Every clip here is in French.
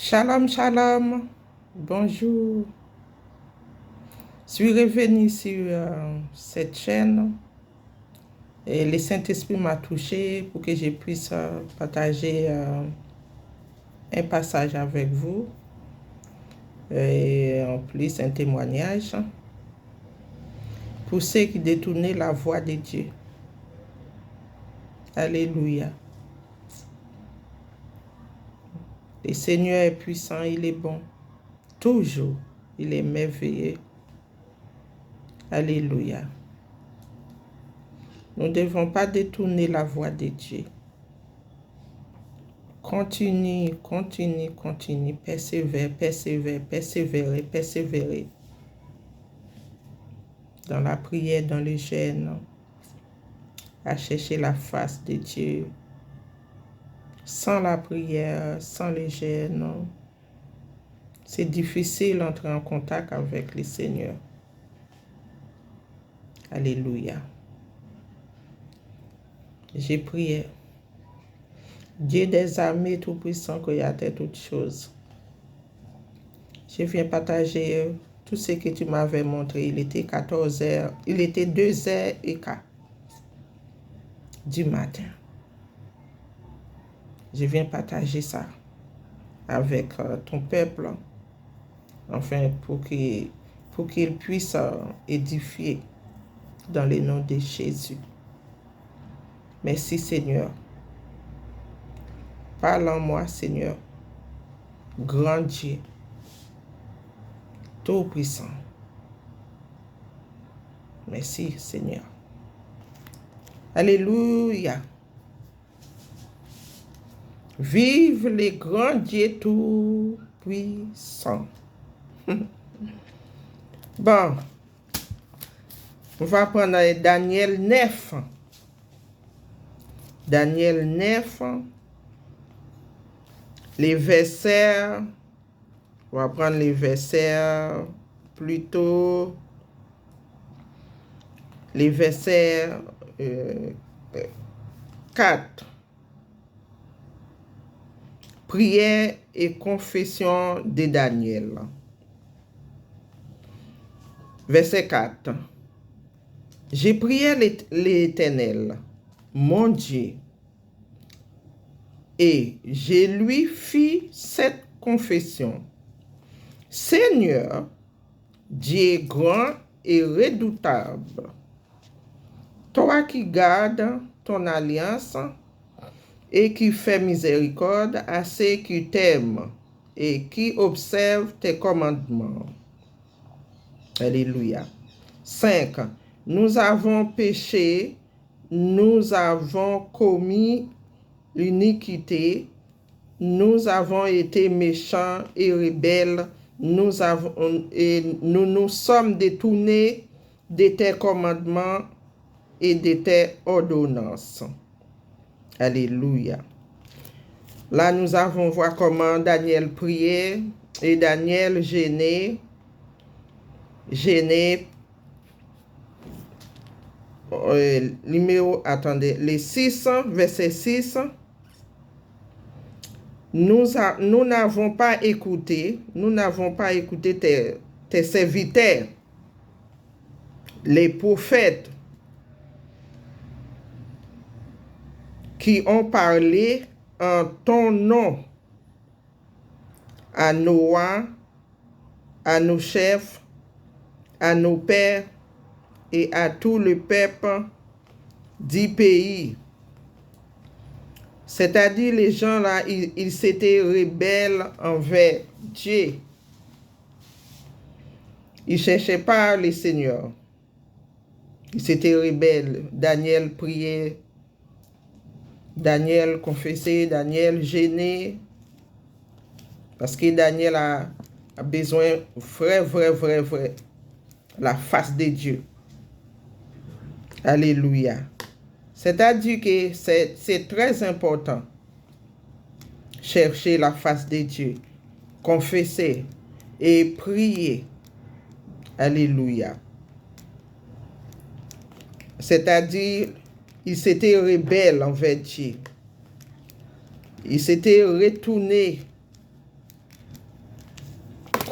Shalom, shalom. Bonjour. Je suis revenu sur cette chaîne et le Saint-Esprit m'a touché pour que je puisse partager un passage avec vous et en plus un témoignage pour ceux qui détournaient la voix de Dieu. Alléluia. Le Seigneur est puissant, il est bon. Toujours, il est merveilleux. Alléluia. Nous ne devons pas détourner la voix de Dieu. Continue, continue, continue, persévère, persévère, persévérer, persévérer. Dans la prière, dans le jeûne, à chercher la face de Dieu. Sans la prière, sans le jeûne, c'est difficile d'entrer en contact avec le Seigneur. Alléluia. J'ai prié. Dieu des armées tout-puissant, créateur toutes choses. Je viens partager tout ce que tu m'avais montré. Il était 14 heures, il était 2h15 du matin. Je viens partager ça avec ton peuple, enfin pour qu'il puisse édifier dans le nom de Jésus. Merci Seigneur. Parle en moi Seigneur, grand Dieu, tout puissant. Merci Seigneur. Alléluia. Vive le grand Dieu tout puissant. Bon, on va prendre Daniel 9. Daniel 9, les versets, on va prendre les versets plutôt, les versets 4. Prière et confession de Daniel. Verset 4. J'ai prié l'Éternel, mon Dieu, et je lui fis cette confession. Seigneur, Dieu grand et redoutable, toi qui gardes ton alliance et qui fais miséricorde à ceux qui t'aiment et qui observent tes commandements. Alléluia. 5. Nous avons péché, nous avons commis l'iniquité, nous avons été méchants et rebelles, nous nous sommes détournés de tes commandements et de tes ordonnances. Alléluia. Là, nous avons vu comment Daniel priait et Daniel gêné, les 6, verset 6. Nous n'avons pas écouté tes serviteurs, les prophètes, qui ont parlé en ton nom à nos rois, à nos chefs, à nos pères et à tout le peuple du pays. C'est-à-dire les gens là, ils s'étaient rebelles envers Dieu. Ils ne cherchaient pas le Seigneur. Ils s'étaient rebelles. Daniel priait, Daniel confessait, Daniel gênait. Parce que Daniel a besoin vrai, la face de Dieu. Alléluia. C'est-à-dire que c'est très important. Chercher la face de Dieu. Confesser et prier. Alléluia. C'est-à-dire, ils s'étaient rebelles envers Dieu. Ils s'étaient retournés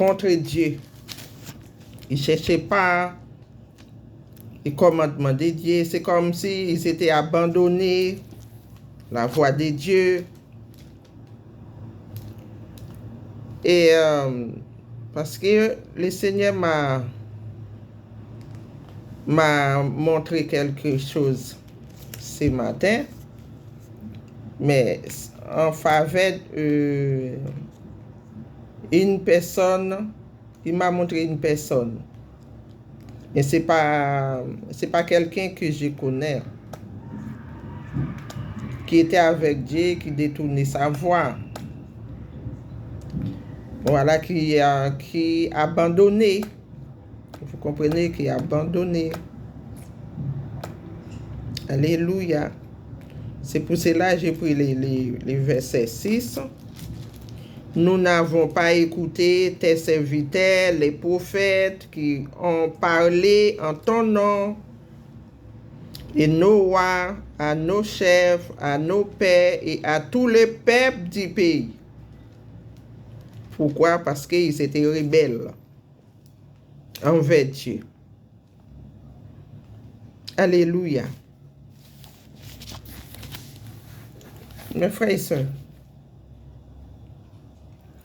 contre Dieu. Ils ne cherchaient pas les commandements de Dieu. C'est comme s'ils étaient abandonnés la voie de Dieu. Et parce que le Seigneur m'a montré quelque chose ce matin, mais en faveur une personne, il m'a montré une personne. Mais c'est pas quelqu'un que je connais, qui était avec Dieu, qui détournait sa voix. Voilà, qui a abandonné. Vous comprenez, qui a abandonné. Alléluia. C'est pour cela que j'ai pris les versets 6. Nous n'avons pas écouté tes serviteurs, les prophètes qui ont parlé en ton nom, et nos rois, à nos chefs, à nos pères et à tous les peuples du pays. Pourquoi? Parce qu'ils étaient rebelles envers Dieu. Alléluia. Mes frères et sœurs,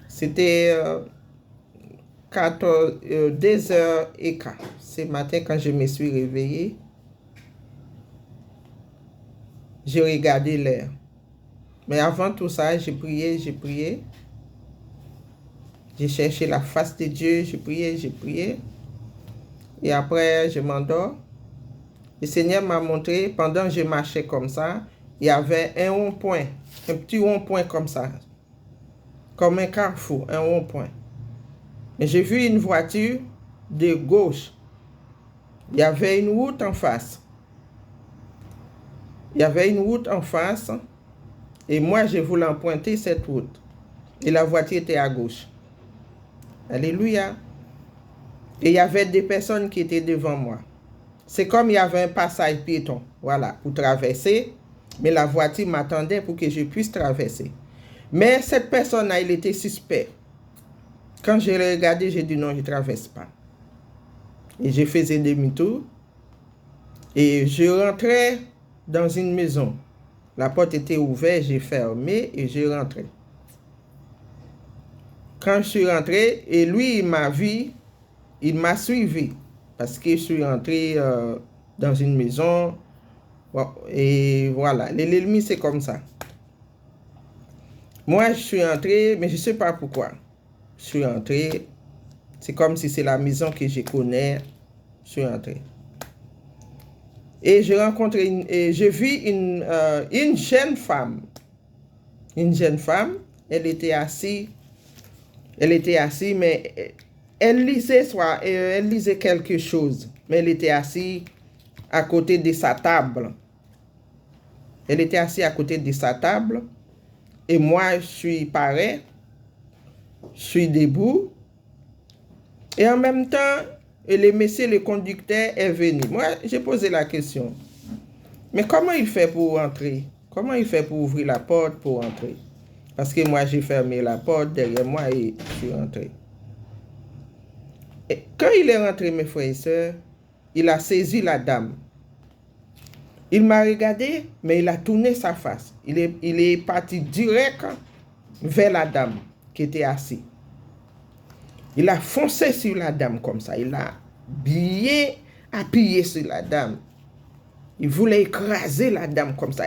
c'était 2h15 ce matin quand je me suis réveillé. J'ai regardé l'heure. Mais avant tout ça, j'ai prié. J'ai cherché la face de Dieu, j'ai prié. Et après, je m'endors. Le Seigneur m'a montré, pendant que je marchais comme ça, il y avait un rond-point, un petit rond-point comme ça, comme un carrefour, un rond-point. Et j'ai vu une voiture de gauche. Il y avait une route en face. Et moi, je voulais emprunter cette route. Et la voiture était à gauche. Alléluia. Et il y avait des personnes qui étaient devant moi. C'est comme il y avait un passage piéton, voilà, pour traverser. Mais la voiture m'attendait pour que je puisse traverser. Mais cette personne-là, il était suspect. Quand je l'ai regardé, j'ai dit non, je ne traverse pas. Et je faisais demi-tour. Et je rentrais dans une maison. La porte était ouverte, j'ai fermé et je rentrais. Quand je suis rentré, et lui, il m'a vu, il m'a suivi. Parce que je suis rentré dans une maison. Et voilà, l'ennemi, c'est comme ça. Moi, je suis entré, mais je ne sais pas pourquoi. Je suis entré, c'est comme si c'est la maison que je connais. Je suis entré. Et j'ai vu une jeune femme. Une jeune femme, elle était assise, mais elle lisait quelque chose. Mais elle était assise à côté de sa table. Et moi, je suis pareil. Je suis debout. Et en même temps, le conducteur est venu. Moi, j'ai posé la question. Mais comment il fait pour entrer? Comment il fait pour ouvrir la porte pour entrer? Parce que moi, j'ai fermé la porte derrière moi et je suis rentré. Et quand il est rentré, mes frères et sœurs, il a saisi la dame. Il m'a regardé, mais il a tourné sa face. Il est parti direct vers la dame qui était assise. Il a foncé sur la dame comme ça. Il a bien appuyé sur la dame. Il voulait écraser la dame comme ça.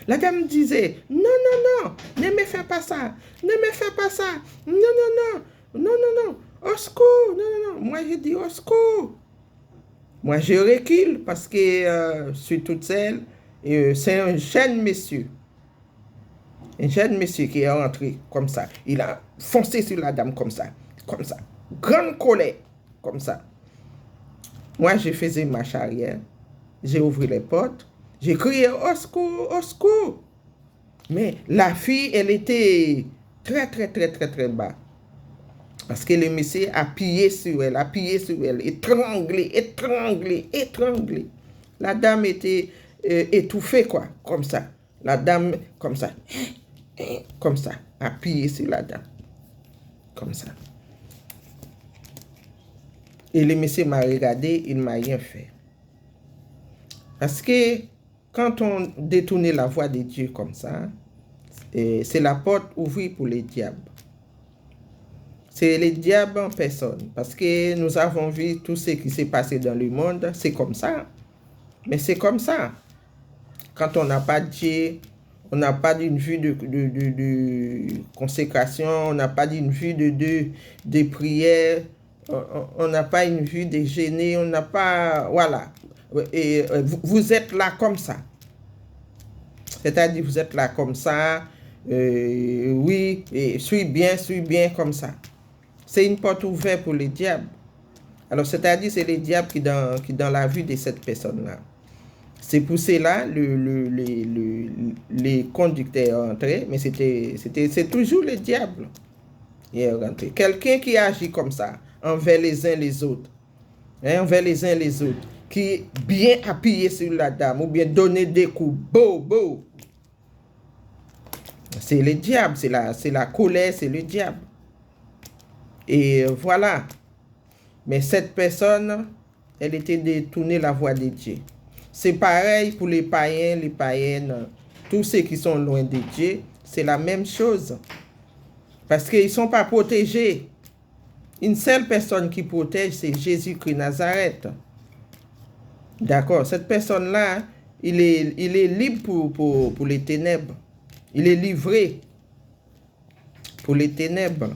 La dame disait, non, ne me fais pas ça. Non. Au secours, non. Moi, je dis au secours. Moi, je recule parce que je suis toute seule. C'est un jeune monsieur. Un jeune monsieur qui est rentré comme ça. Il a foncé sur la dame comme ça. Grande colère, comme ça. Moi, je faisais marche arrière. J'ai ouvert les portes. J'ai crié au secours. Mais la fille, elle était très bas. Parce que le monsieur a appuyé sur elle, étranglé. La dame était étouffée, quoi, comme ça. La dame, comme ça, appuyée sur la dame. Comme ça. Et le monsieur m'a regardé, il ne m'a rien fait. Parce que quand on détourne la voix de Dieu comme ça, c'est la porte ouverte pour les diables. C'est les diables en personne. Parce que nous avons vu tout ce qui s'est passé dans le monde. C'est comme ça. Mais c'est comme ça. Quand on n'a pas de Dieu, on n'a pas d'une vue de consécration, on n'a pas d'une vue de prière, on n'a pas une vue de gêner, on n'a pas... Voilà. Et vous êtes là comme ça. C'est-à-dire, vous êtes là comme ça. Oui, et suis bien comme ça. C'est une porte ouverte pour les diables. Alors, c'est-à-dire, c'est les diables qui dans la vue de cette personne-là. C'est pour cela les conducteurs entrés, mais c'est toujours le diable qui est rentré. Quelqu'un qui agit comme ça, envers les uns les autres, envers les uns les autres, qui bien appuyé sur la dame, ou bien donner des coups, beau. C'est le diable, c'est la colère, c'est le diable. Et voilà. Mais cette personne, elle était détournée la voie de Dieu. C'est pareil pour les païens, les païennes, tous ceux qui sont loin de Dieu, c'est la même chose. Parce qu'ils ne sont pas protégés. Une seule personne qui protège, c'est Jésus-Christ Nazareth. D'accord, cette personne-là, il est libre pour les ténèbres. Il est livré pour les ténèbres.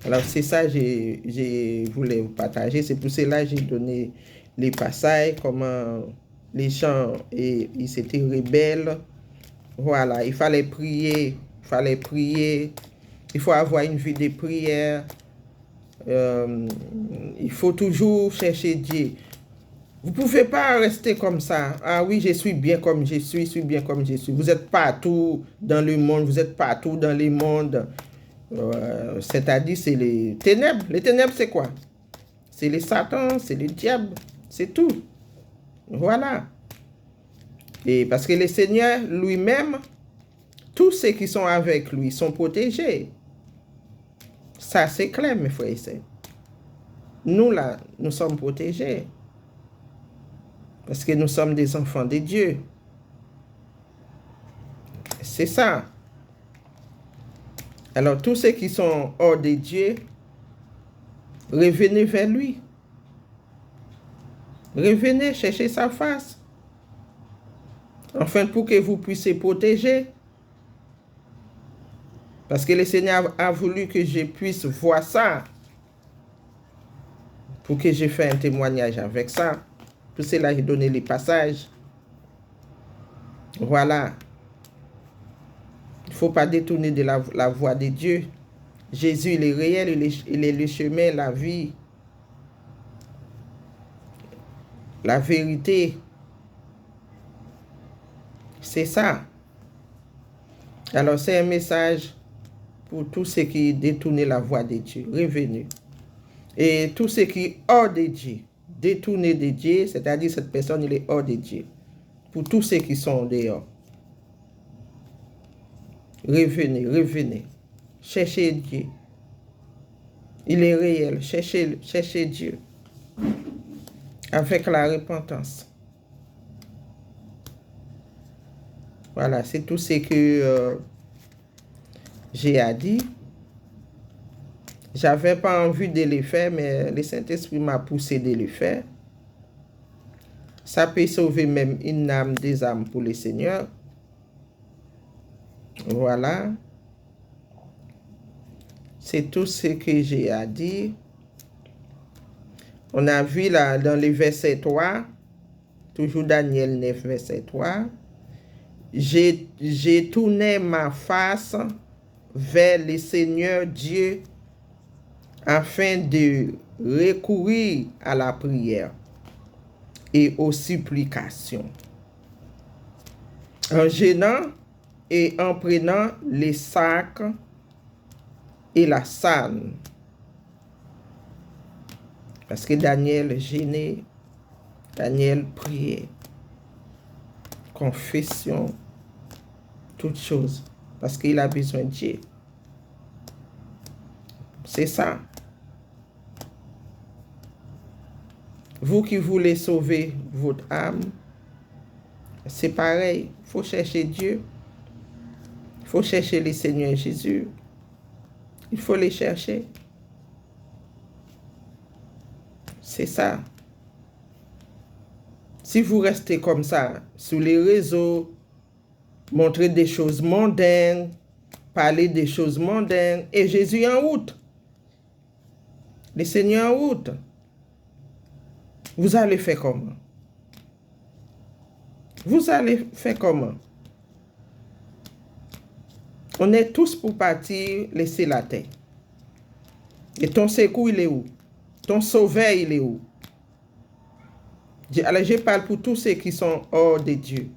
Alors, c'est ça que je voulais vous partager. C'est pour cela que j'ai donné les passages, comment les gens ils s'étaient rebelles. Voilà, il fallait prier. Il faut avoir une vie de prière. Il faut toujours chercher Dieu. Vous ne pouvez pas rester comme ça. Ah oui, je suis bien comme je suis bien comme je suis. Vous êtes partout dans le monde, vous êtes partout dans les mondes. C'est-à-dire, c'est les ténèbres. Les ténèbres, c'est quoi? C'est les satans, c'est les diables, c'est tout. Voilà. Et parce que le Seigneur lui-même, tous ceux qui sont avec lui sont protégés. Ça, c'est clair, mes frères et sœurs. Nous, là, nous sommes protégés. Parce que nous sommes des enfants de Dieu. C'est ça. Alors, tous ceux qui sont hors de Dieu, revenez vers lui. Revenez chercher sa face. Enfin, pour que vous puissiez protéger. Parce que le Seigneur a voulu que je puisse voir ça. Pour que je fasse un témoignage avec ça. Pour cela, j'ai donné les passages. Voilà. Il ne faut pas détourner de la voie de Dieu. Jésus, il est réel, il est le chemin, la vie, la vérité. C'est ça. Alors, c'est un message pour tous ceux qui détournent la voie de Dieu. Revenez. Et tous ceux qui hors de Dieu, détournés de Dieu, c'est-à-dire cette personne, il est hors de Dieu. Pour tous ceux qui sont dehors. Revenez. Cherchez Dieu. Il est réel. Cherchez Dieu. Avec la repentance. Voilà, c'est tout ce que j'ai à dire. J'avais pas envie de le faire, mais le Saint-Esprit m'a poussé de le faire. Ça peut sauver même une âme, des âmes pour le Seigneur. Voilà. C'est tout ce que j'ai à dire. On a vu là dans le verset 3, toujours Daniel 9, verset 3, j'ai tourné ma face vers le Seigneur Dieu afin de recourir à la prière et aux supplications, en gênant et en prenant les sacs et la salle. Parce que Daniel gênait, Daniel priait, confession, toutes choses, parce qu'il a besoin de Dieu. C'est ça. Vous qui voulez sauver votre âme, c'est pareil. Il faut chercher Dieu. Il faut chercher le Seigneur Jésus. Il faut les chercher. C'est ça. Si vous restez comme ça, sur les réseaux, montrer des choses mondaines, parler des choses mondaines, et Jésus est en route. Le Seigneur en route. Vous allez faire comment? Vous allez faire comment? On est tous pour partir, laisser la terre. Et ton secours, il est où? Ton sauveur, il est où? Alors, je parle pour tous ceux qui sont hors de Dieu.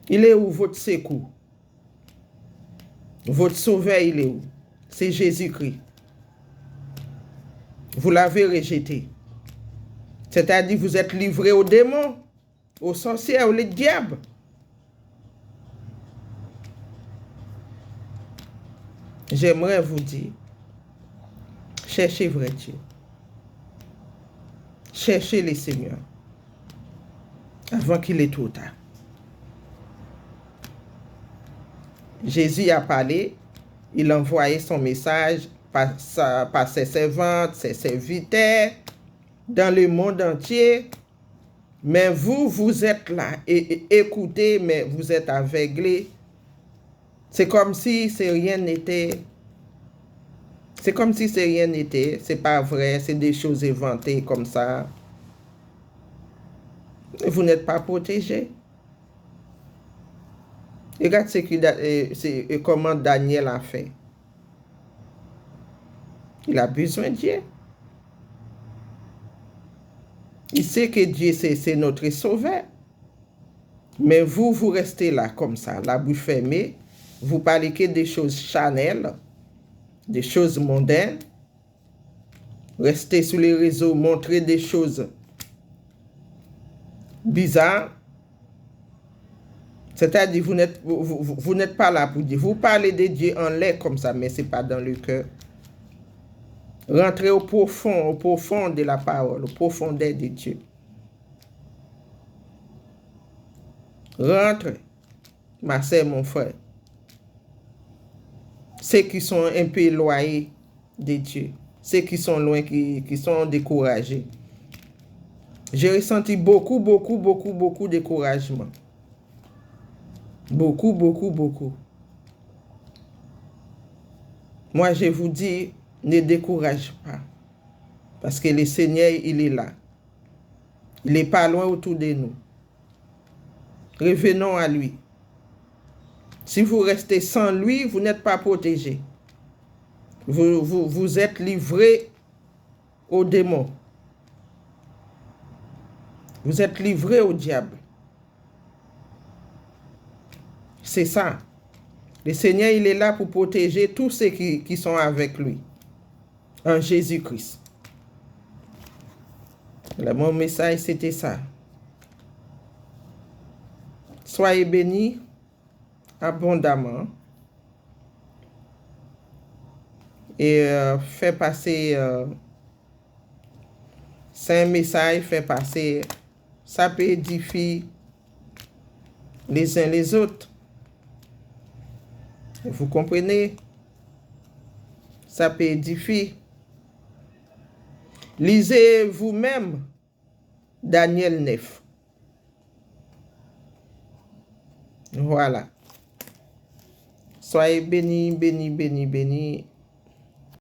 Il est où votre secours? Votre sauveur, il est où? C'est Jésus-Christ. Vous l'avez rejeté. C'est-à-dire, vous êtes livré aux démons, aux sorcières, aux diables. J'aimerais vous dire, cherchez vrai Dieu. Cherchez le Seigneur avant qu'il est trop tard. Jésus a parlé, il a envoyé son message par ses servantes, ses serviteurs, dans le monde entier. Mais vous, vous êtes là et écoutez, mais vous êtes aveuglés. C'est comme si rien n'était. C'est comme si rien n'était. C'est pas vrai, c'est des choses inventées comme ça. Vous n'êtes pas protégé. Regarde comment Daniel a fait. Il a besoin de Dieu. Il sait que Dieu, c'est notre sauveur. Mais vous, vous restez là comme ça, la bouche fermée. Vous parlez que des choses charnelles, des choses mondaines. Restez sur les réseaux, montrez des choses bizarres. C'est-à-dire, vous n'êtes pas là pour Dieu. Vous parlez de Dieu en l'air comme ça, mais ce n'est pas dans le cœur. Rentrez au profond de la parole, au profondeur de Dieu. Rentre, ma sœur, mon frère. Ceux qui sont un peu éloignés de Dieu, ceux qui sont loin, qui sont découragés. J'ai ressenti beaucoup de découragement. Beaucoup. Moi, je vous dis, ne décourage pas. Parce que le Seigneur, il est là. Il n'est pas loin autour de nous. Revenons à lui. Si vous restez sans lui, vous n'êtes pas protégé. Vous êtes livré aux démons. Vous êtes livré au diable. C'est ça. Le Seigneur, il est là pour protéger tous ceux qui sont avec lui. En Jésus-Christ. Mon message, c'était ça. Soyez bénis abondamment. Et fait passer... c'est un message, fait passer... Ça peut édifier les uns les autres. Vous comprenez? Ça peut édifier. Lisez vous-même Daniel 9. Voilà. Soyez bénis, bénis, bénis, bénis.